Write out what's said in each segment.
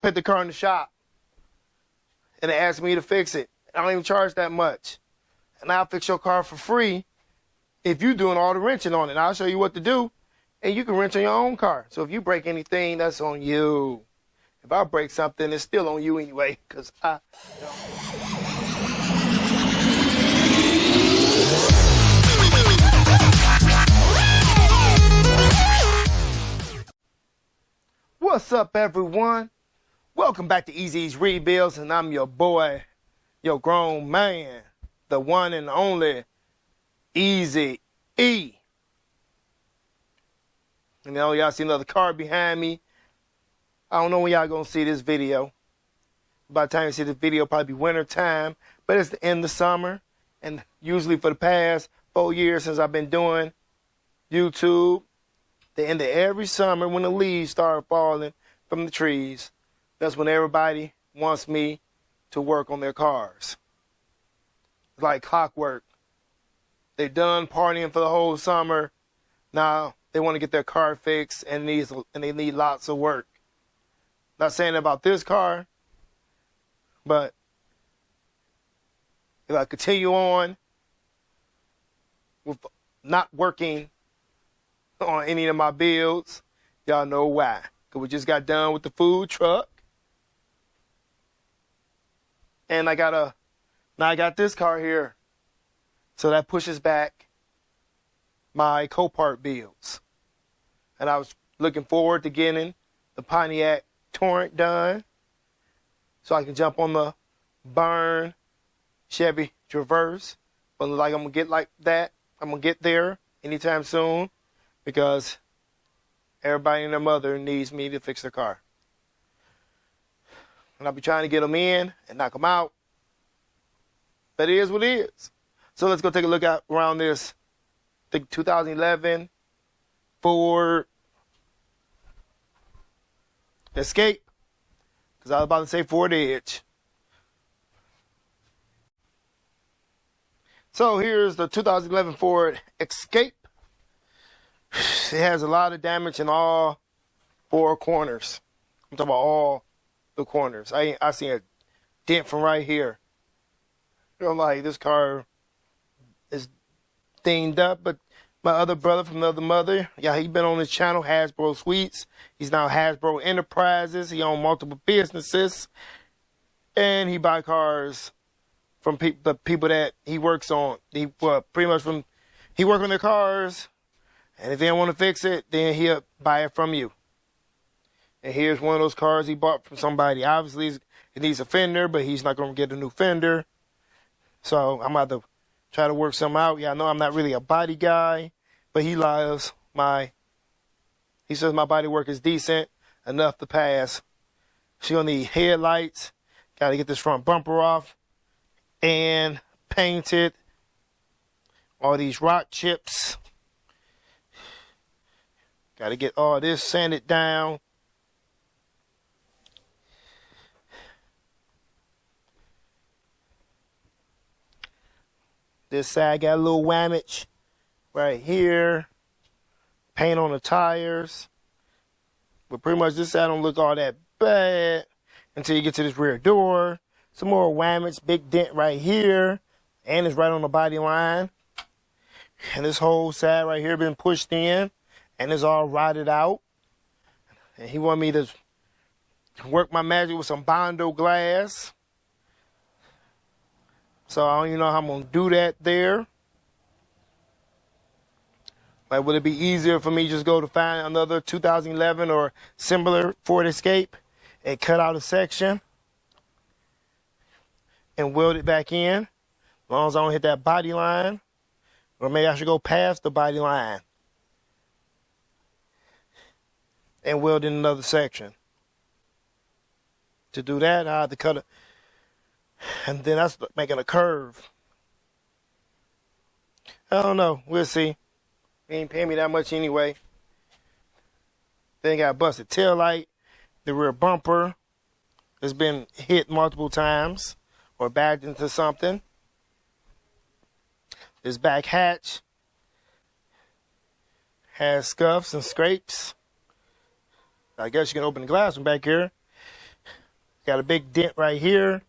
put the car in the shop and they ask me to fix it. I don't even charge that much. And I'll fix your car for free if you're doing all the wrenching on it. I'll show you what to do, and you can wrench on your own car. So if you break anything, that's on you. If I break something, it's still on you anyway, because What's up, everyone? Welcome back to Easy's Rebuilds, and I'm your boy, your grown man, the one and only Easy E. And now y'all see another car behind me. I don't know when y'all gonna see this video. By the time you see this video, probably be winter time, but it's the end of summer, and usually for the past 4 years since I've been doing YouTube, the end of every summer when the leaves start falling from the trees, that's when everybody wants me to work on their cars. It's like clockwork. They're done partying for the whole summer. Now they want to get their car fixed and they need lots of work. Not saying about this car, but if I continue on with not working on any of my builds, y'all know why. Because we just got done with the food truck. And now I got this car here. So that pushes back my Copart builds. And I was looking forward to getting the Pontiac Torrent done, so I can jump on the burn Chevy Traverse. But like I'm gonna get like that. I'm gonna get there anytime soon, because everybody and their mother needs me to fix their car. And I'll be trying to get them in and knock them out. But it is what it is. So let's go take a look at around this, I think 2011 Ford Escape. Because I was about to say Ford Edge. So here's the 2011 Ford Escape. It has a lot of damage in all four corners. I'm talking about all the corners. I see a dent from right here. I'm like, this car is dinged up, but my other brother from the other mother, yeah, he been on his channel, Hasbro Sweets. He's now Hasbro Enterprises. He owns multiple businesses, and he buy cars from the people that he works on. He work on their cars, and if they don't want to fix it, then he'll buy it from you. And here's one of those cars he bought from somebody. Obviously, it needs a fender, but he's not going to get a new fender. So I'm about to try to work something out. Yeah, I know I'm not really a body guy, but he says my body work is decent enough to pass. She gonna need headlights. Got to get this front bumper off and painted. All these rock chips. Got to get all this sanded down. This side got a little damage right here. Paint on the tires. But pretty much this side don't look all that bad until you get to this rear door. Some more damage, big dent right here. And it's right on the body line. And this whole side right here been pushed in. And it's all rotted out. And he wanted me to work my magic with some Bondo glass. So I don't even know how I'm going to do that there. Like, would it be easier for me just go to find another 2011 or similar Ford Escape and cut out a section and weld it back in? As long as I don't hit that body line. Or maybe I should go past the body line and weld in another section. To do that, I have to cut it. And then that's making a curve. I don't know. We'll see. They ain't paying me that much anyway. Then got a busted tail light. The rear bumper has been hit multiple times or backed into something. This back hatch has scuffs and scrapes. I guess you can open the glass from back here. Got a big dent right here.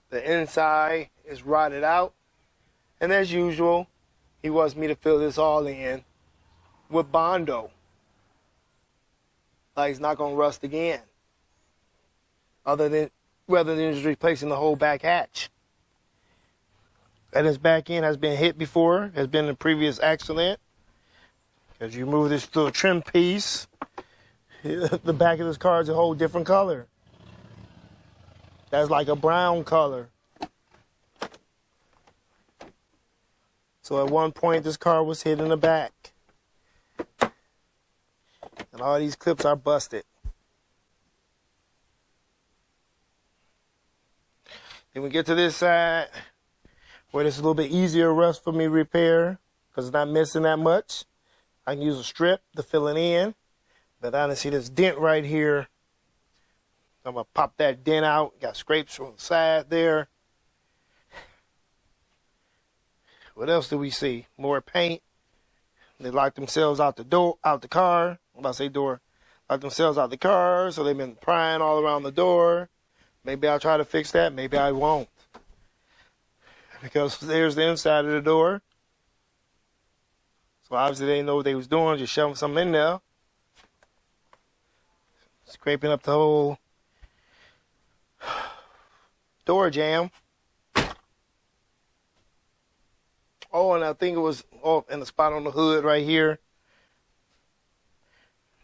The inside is rotted out. And as usual, he wants me to fill this all in with Bondo. Like it's not gonna rust again. Rather than just replacing the whole back hatch. And his back end has been hit before, has been in a previous accident. As you remove this little trim piece, the back of this car is a whole different color. That's like a brown color. So at one point, this car was hit in the back. And all these clips are busted. Then we get to this side, where it's a little bit easier rust for me to repair, because it's not missing that much. I can use a strip to fill it in. But I didn't see this dent right here. I'm going to pop that dent out. Got scrapes from the side there. What else do we see? More paint. They locked themselves out the car. I'm about to say door. Locked themselves out the car, so they've been prying all around the door. Maybe I'll try to fix that. Maybe I won't. Because there's the inside of the door. So obviously they didn't know what they was doing, just shoving something in there. Scraping up the whole door jamb. Oh, and I think it was in the spot on the hood right here.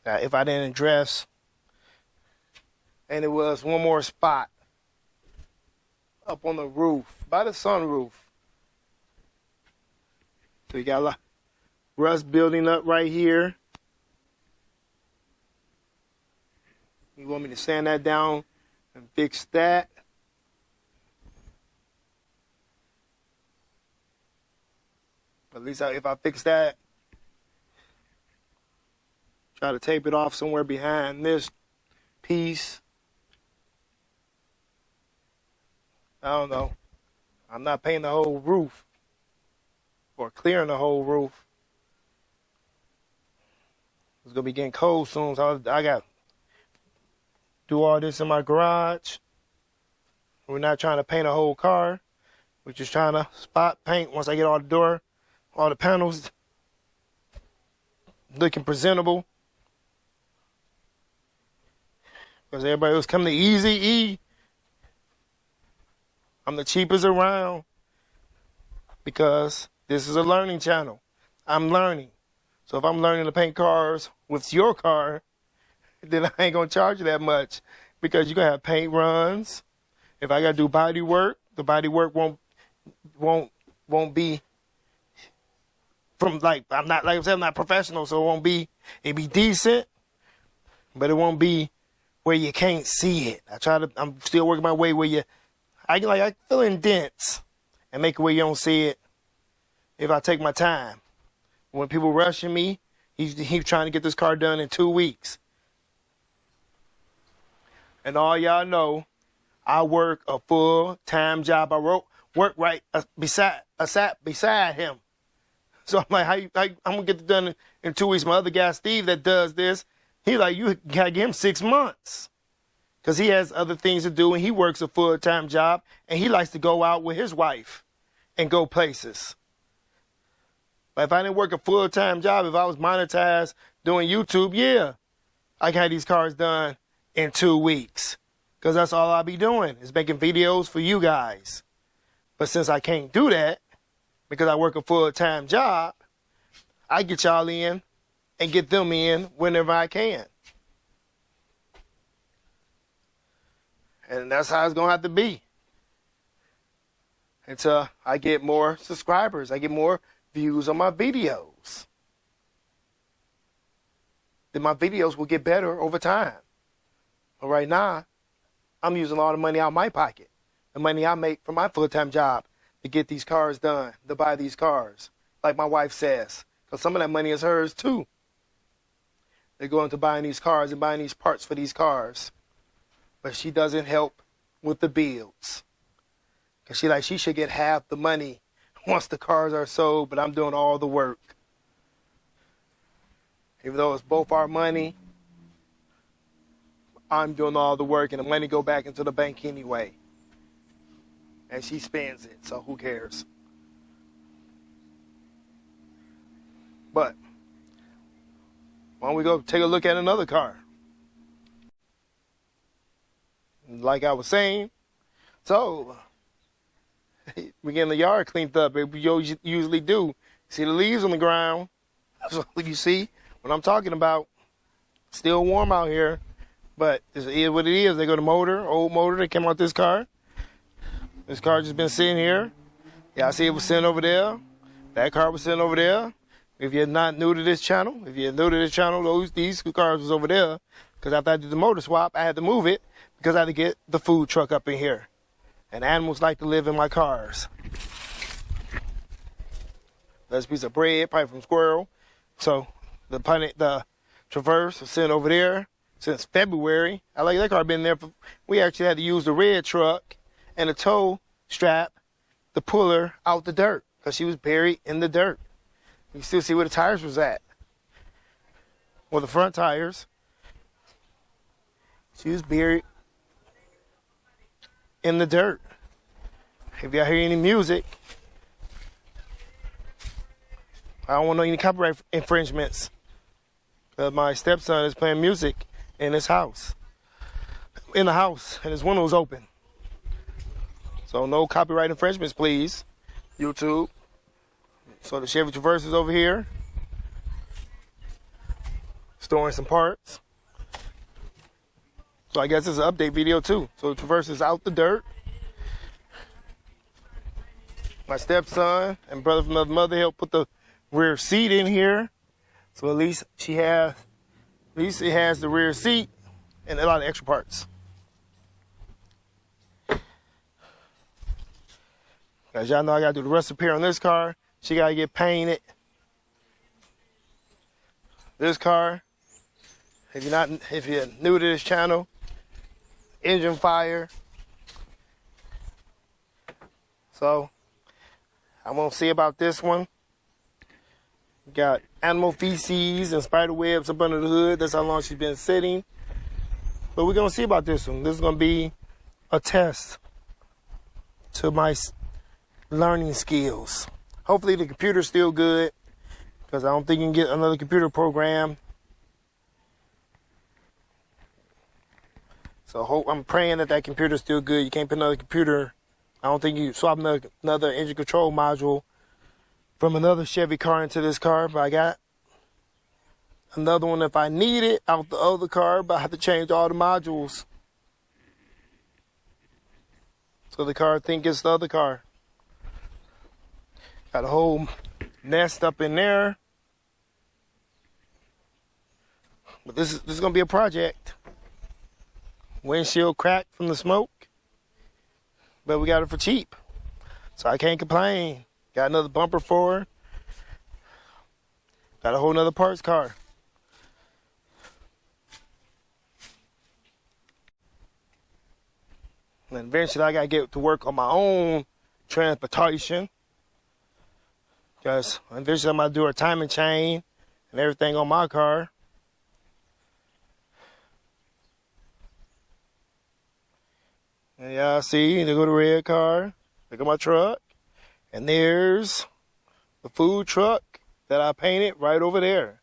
If I didn't address. And it was one more spot up on the roof, by the sunroof. So you got a lot rust building up right here. You want me to sand that down and fix that? At least if I fix that, try to tape it off somewhere behind this piece. I don't know. I'm not painting the whole roof or clearing the whole roof. It's going to be getting cold soon, so I got to do all this in my garage. We're not trying to paint a whole car. We're just trying to spot paint once I get all the panels looking presentable. Because everybody was coming to Easy E. I'm the cheapest around. Because this is a learning channel. I'm learning. So if I'm learning to paint cars with your car, then I ain't going to charge you that much. Because you're going to have paint runs. If I got to do body work, the body work won't be from I'm not professional, so it'll be decent, but it won't be where you can't see it. I'm still working my way where I fill in dents and make it where you don't see it if I take my time. When people rushing me, he's trying to get this car done in 2 weeks. And all y'all know, I work a full-time job. I work right beside him. So I'm like, I'm going to get it done in 2 weeks. My other guy, Steve, that does this, he like, you got to give him 6 months. Because he has other things to do, and he works a full-time job, and he likes to go out with his wife and go places. But if I didn't work a full-time job, if I was monetized doing YouTube, yeah, I can have these cars done in 2 weeks. Because that's all I'll be doing is making videos for you guys. But since I can't do that, because I work a full-time job, I get y'all in and get them in whenever I can. And that's how it's going to have to be. Until I get more subscribers, I get more views on my videos. Then my videos will get better over time. But right now, I'm using all the money out of my pocket. The money I make from my full-time job to get these cars done, to buy these cars. Like my wife says. Because some of that money is hers too. They go into buying these cars and buying these parts for these cars. But she doesn't help with the bills. Because she should get half the money once the cars are sold, but I'm doing all the work. Even though it's both our money, I'm doing all the work and the money go back into the bank anyway. And she spends it, so who cares? But why don't we go take a look at another car? Like I was saying, so we getting the yard cleaned up. We usually do. See the leaves on the ground? So you see what I'm talking about. Still warm out here, but it is what it is. They got a motor, old motor that came out this car. This car just been sitting here. Yeah, I see it was sitting over there. That car was sitting over there. If you're not new to this channel, these two cars was over there. Because after I did the motor swap, I had to move it because I had to get the food truck up in here. And animals like to live in my cars. There's a piece of bread, probably from squirrel. So the Traverse was sitting over there since February. I like that car been there. We actually had to use the red truck and the tow strap to pull her out the dirt because she was buried in the dirt. You can still see where the tires was at. Well, the front tires. She was buried in the dirt. If y'all hear any music, I don't want any copyright infringements. My stepson is playing music in his house. In the house, and his window is open. So no copyright infringements, please, YouTube. So the Chevy Traverse is over here, storing some parts. So I guess it's an update video too. So the Traverse is out the dirt. My stepson and brother from another mother helped put the rear seat in here. So at least it has the rear seat and a lot of extra parts. As y'all know, I gotta do the rust repair on this car. She gotta get painted. This car, if you're new to this channel, engine fire. So I won't see about this one. Got animal feces and spider webs up under the hood. That's how long she's been sitting. But we're gonna see about this one. This is gonna be a test to my learning skills. Hopefully the computer's still good, because I don't think you can get another computer program. So I'm praying that computer's still good. You can't put another computer. I don't think you swap another engine control module from another Chevy car into this car. But I got another one if I need it out the other car, but I have to change all the modules. So the car thinks it's the other car. Got a whole nest up in there. But this is gonna be a project. Windshield cracked from the smoke. But we got it for cheap. So I can't complain. Got another bumper for her. Got a whole nother parts car. And eventually I gotta get to work on my own transportation. Because eventually I'm gonna do a timing chain and everything on my car. And y'all see, there go the red car. Look at my truck. And there's the food truck that I painted right over there.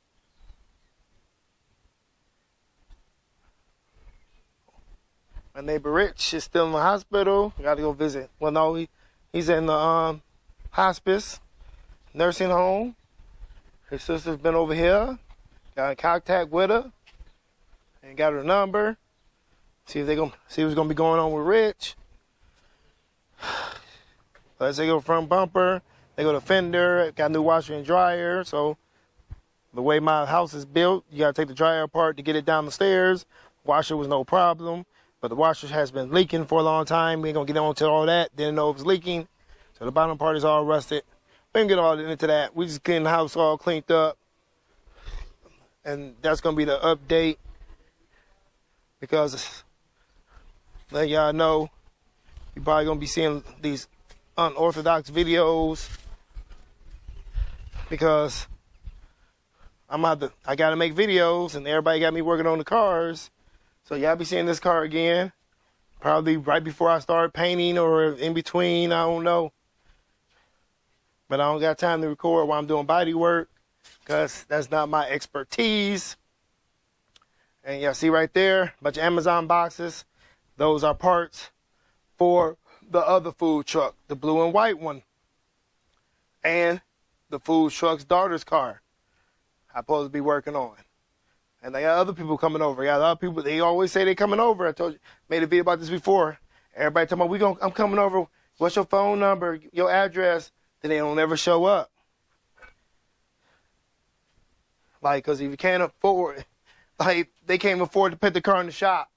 My neighbor Rich is still in the hospital. I gotta go visit. Well, no, he's in the hospice, nursing home. His sister's been over here. Got in contact with her and got her number. See what's gonna be going on with Rich. Let's say go front bumper. They go to fender. Got a new washer and dryer. So the way my house is built, you gotta take the dryer apart to get it down the stairs. Washer was no problem, but the washer has been leaking for a long time. We ain't gonna get on to all that. Didn't know it was leaking, so the bottom part is all rusted. We didn't get all into that. We just getting the house all cleaned up, and that's gonna be the update. Because let y'all know, you're probably gonna be seeing these unorthodox videos, because I gotta make videos, and everybody got me working on the cars. So y'all be seeing this car again, probably right before I start painting or in between. I don't know, but I don't got time to record while I'm doing body work because that's not my expertise. And y'all see right there, a bunch of Amazon boxes. Those are parts for the other food truck, the blue and white one, and the food truck's daughter's car I'm supposed to be working on. And they got other people coming over. Yeah, a lot of people, they always say they're coming over. I told you, made a video about this before. Everybody talking about, I'm coming over. What's your phone number, your address? Then they don't ever show up. Like, because if you can't afford, like, they can't afford to put the car in the shop.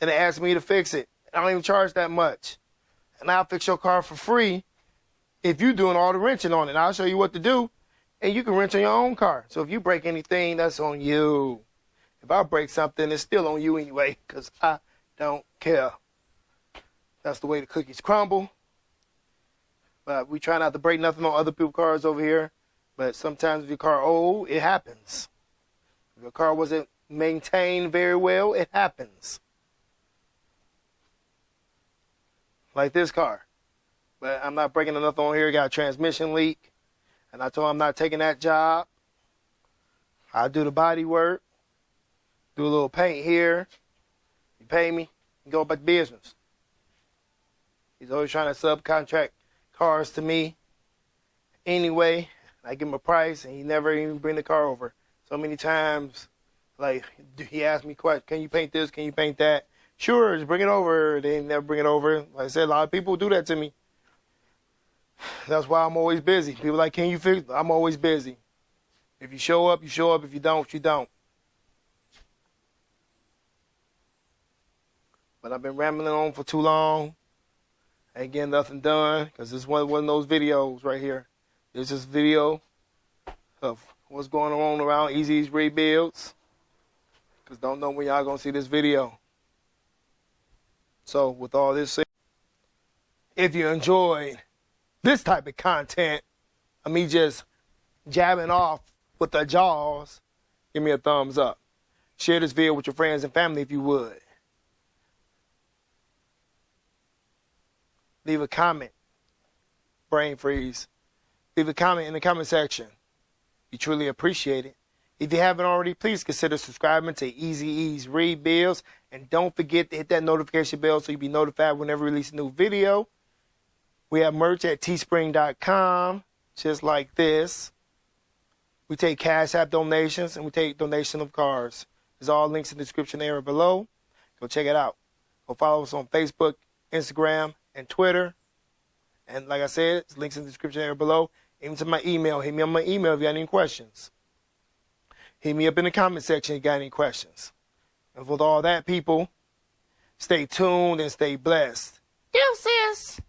And they asked me to fix it. I don't even charge that much. And I'll fix your car for free if you're doing all the wrenching on it. I'll show you what to do, and you can wrench on your own car. So if you break anything, that's on you. If I break something, it's still on you anyway, because I don't care. That's the way the cookies crumble. But we try not to break nothing on other people's cars over here. But sometimes if your car old, it happens. If your car wasn't maintained very well, it happens. Like this car. But I'm not breaking nothing on here. Got a transmission leak. And I told him I'm not taking that job. I do the body work. Do a little paint here. You pay me, you go about business. He's always trying to subcontract cars to me. Anyway, I give him a price and he never even bring the car over. So many times, like, he asked me questions. Can you paint this? Can you paint that? Sure, just bring it over. They never bring it over. Like I said, a lot of people do that to me. That's why I'm always busy. People are like, can you fix it? I'm always busy. If you show up, you show up. If you don't, you don't. But I've been rambling on for too long. Ain't getting nothing done because this is one of those videos right here. This is a video of what's going on around Easy's rebuilds. Because don't know when y'all going to see this video. So with all this said, if you enjoyed this type of content of me just jabbing off with the jaws, give me a thumbs up. Share this video with your friends and family if you would. Leave a comment. Brain freeze. Leave a comment in the comment section. We truly appreciate it. If you haven't already, please consider subscribing to Easy E's Rebuilds. And don't forget to hit that notification bell so you'll be notified whenever we release a new video. We have merch at teespring.com, just like this. We take Cash App donations and we take donation of cars. There's all links in the description area below. Go check it out. Go follow us on Facebook, Instagram, and Twitter. And like I said, it's links in the description area below. Even to my email. Hit me on my email if you got any questions. Hit me up in the comment section if you got any questions. And with all that, people, stay tuned and stay blessed. Deuces!